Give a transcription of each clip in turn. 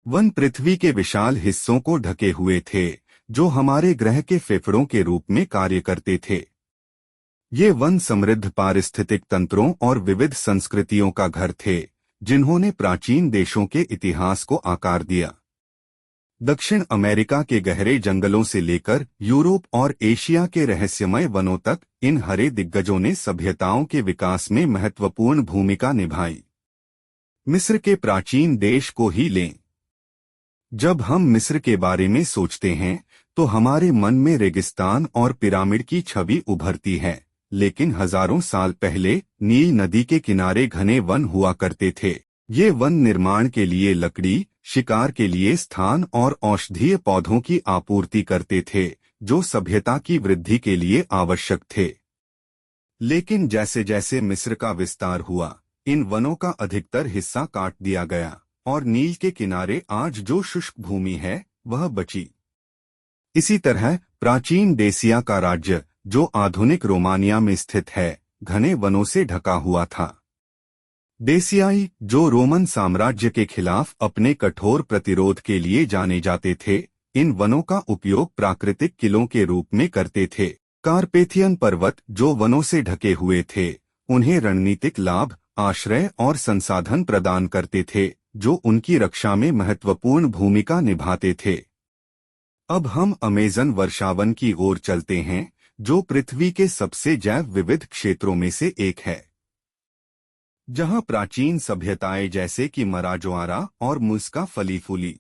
One पृथ्वी के विशाल हिस्सों को ढके हुए थे, जो हमारे ग्रह के फेफड़ों के रूप में कार्य करते थे। ये वन समृद्ध पारिस्थितिक तंत्रों और विविध संस्कृतियों का घर थे, जिन्होंने प्राचीन देशों के इतिहास को आकार दिया। दक्षिण अमेरिका के गहरे जंगलों से लेकर यूरोप और एशिया के रहस्यमय वनों तक इन हरे दिग्गजों ने सभ्यताओं के विकास में महत्वपूर्ण भूमिका निभाई। मिस्र के प्राचीन देश को ही लें। जब हम मिस्र के बारे में सोचते हैं तो हमारे मन में रेगिस्तान और पिरामिड की छवि उभरती है, लेकिन हजारों साल पहले नील नदी के किनारे घने वन हुआ करते थे। ये वन निर्माण के लिए लकड़ी, शिकार के लिए स्थान और औषधीय पौधों की आपूर्ति करते थे, जो सभ्यता की वृद्धि के लिए आवश्यक थे। लेकिन जैसे जैसे मिस्र का विस्तार हुआ, इन वनों का अधिकतर हिस्सा काट दिया गया और नील के किनारे आज जो शुष्क भूमि है वह बची। इसी तरह प्राचीन डेसिया का राज्य, जो आधुनिक रोमानिया में स्थित है, घने वनों से ढका हुआ था। डेसियाई, जो रोमन साम्राज्य के खिलाफ अपने कठोर प्रतिरोध के लिए जाने जाते थे, इन वनों का उपयोग प्राकृतिक किलों के रूप में करते थे। कार्पेथियन पर्वत, जो वनों से ढके हुए थे, उन्हें रणनीतिक लाभ, आश्रय और संसाधन प्रदान करते थे, जो उनकी रक्षा में महत्वपूर्ण भूमिका निभाते थे। अब हम अमेज़न वर्षावन की ओर चलते हैं, जो पृथ्वी के सबसे जैव विविध क्षेत्रों में से एक है, जहां प्राचीन सभ्यताएं जैसे कि मराजोआरा और मुस्का फली फूली।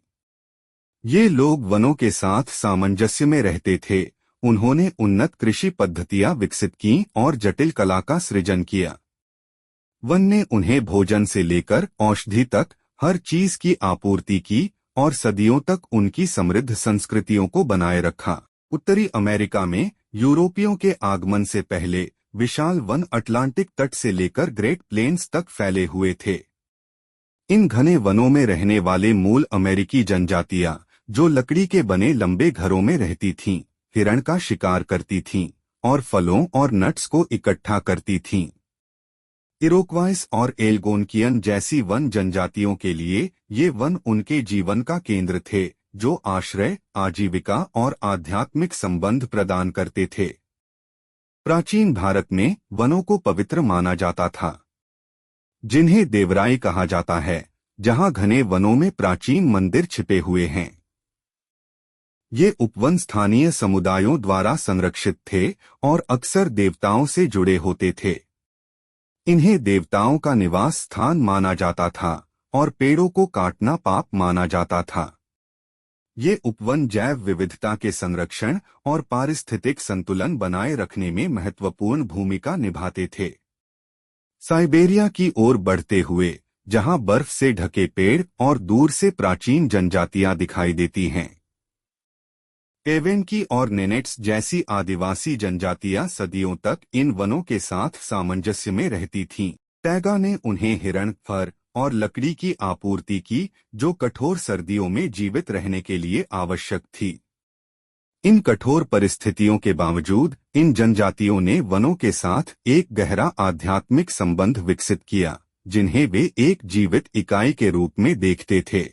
ये लोग वनों के साथ सामंजस्य में रहते थे। उन्होंने उन्नत कृषि पद्धतियां विकसित की और जटिल कला का सृजन किया। वन ने उन्हें भोजन से लेकर औषधि तक हर चीज की आपूर्ति की और सदियों तक उनकी समृद्ध संस्कृतियों को बनाए रखा। उत्तरी अमेरिका में यूरोपियों के आगमन से पहले विशाल वन अटलांटिक तट से लेकर ग्रेट प्लेन्स तक फैले हुए थे। इन घने वनों में रहने वाले मूल अमेरिकी जनजातियां, जो लकड़ी के बने लंबे घरों में रहती थीं, हिरण का शिकार करती थीं और फलों और नट्स को इकट्ठा करती थीं। इरोक्वाइस और एल्गोनकियन जैसी वन जनजातियों के लिए ये वन उनके जीवन का केंद्र थे, जो आश्रय, आजीविका और आध्यात्मिक संबंध प्रदान करते थे। प्राचीन भारत में वनों को पवित्र माना जाता था, जिन्हें देवराई कहा जाता है, जहां घने वनों में प्राचीन मंदिर छिपे हुए हैं। ये उपवन स्थानीय समुदायों द्वारा संरक्षित थे और अक्सर देवताओं से जुड़े होते थे। इन्हें देवताओं का निवास स्थान माना जाता था और पेड़ों को काटना पाप माना जाता था। ये उपवन जैव विविधता के संरक्षण और पारिस्थितिक संतुलन बनाए रखने में महत्वपूर्ण भूमिका निभाते थे। साइबेरिया की ओर बढ़ते हुए, जहां बर्फ से ढके पेड़ और दूर से प्राचीन जनजातियां दिखाई देती हैं, एवेंकी और नेनेट्स जैसी आदिवासी जनजातियां सदियों तक इन वनों के साथ सामंजस्य में रहती थीं। टैगा ने उन्हें हिरण, फर और लकड़ी की आपूर्ति की, जो कठोर सर्दियों में जीवित रहने के लिए आवश्यक थी। इन कठोर परिस्थितियों के बावजूद इन जनजातियों ने वनों के साथ एक गहरा आध्यात्मिक संबंध विकसित किया, जिन्हें वे एक जीवित इकाई के रूप में देखते थे।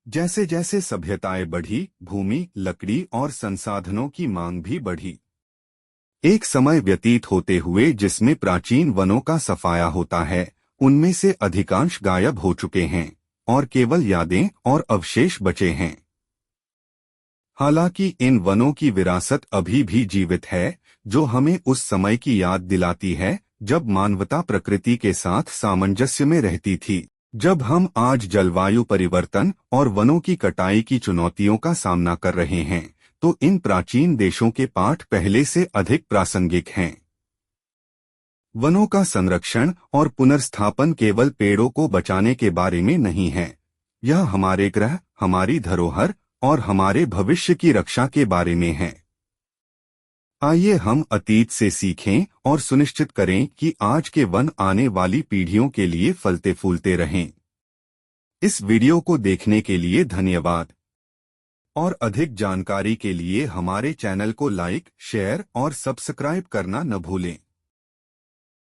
जैसे जैसे सभ्यताएं बढ़ी, भूमि, लकड़ी और संसाधनों की मांग भी बढ़ी। एक समय व्यतीत होते हुए जिसमें प्राचीन वनों का सफाया होता है, उनमें से अधिकांश गायब हो चुके हैं और केवल यादें और अवशेष बचे हैं। हालांकि इन वनों की विरासत अभी भी जीवित है, जो हमें उस समय की याद दिलाती है जब मानवता प्रकृति के साथ सामंजस्य में रहती थी। जब हम आज जलवायु परिवर्तन और वनों की कटाई की चुनौतियों का सामना कर रहे हैं, तो इन प्राचीन देशों के पाठ पहले से अधिक प्रासंगिक हैं। वनों का संरक्षण और पुनर्स्थापन केवल पेड़ों को बचाने के बारे में नहीं है, यह हमारे ग्रह, हमारी धरोहर और हमारे भविष्य की रक्षा के बारे में है। आइए हम अतीत से सीखें और सुनिश्चित करें कि आज के वन आने वाली पीढ़ियों के लिए फलते फूलते रहें। इस वीडियो को देखने के लिए धन्यवाद और अधिक जानकारी के लिए हमारे चैनल को लाइक, शेयर और सब्सक्राइब करना न भूलें।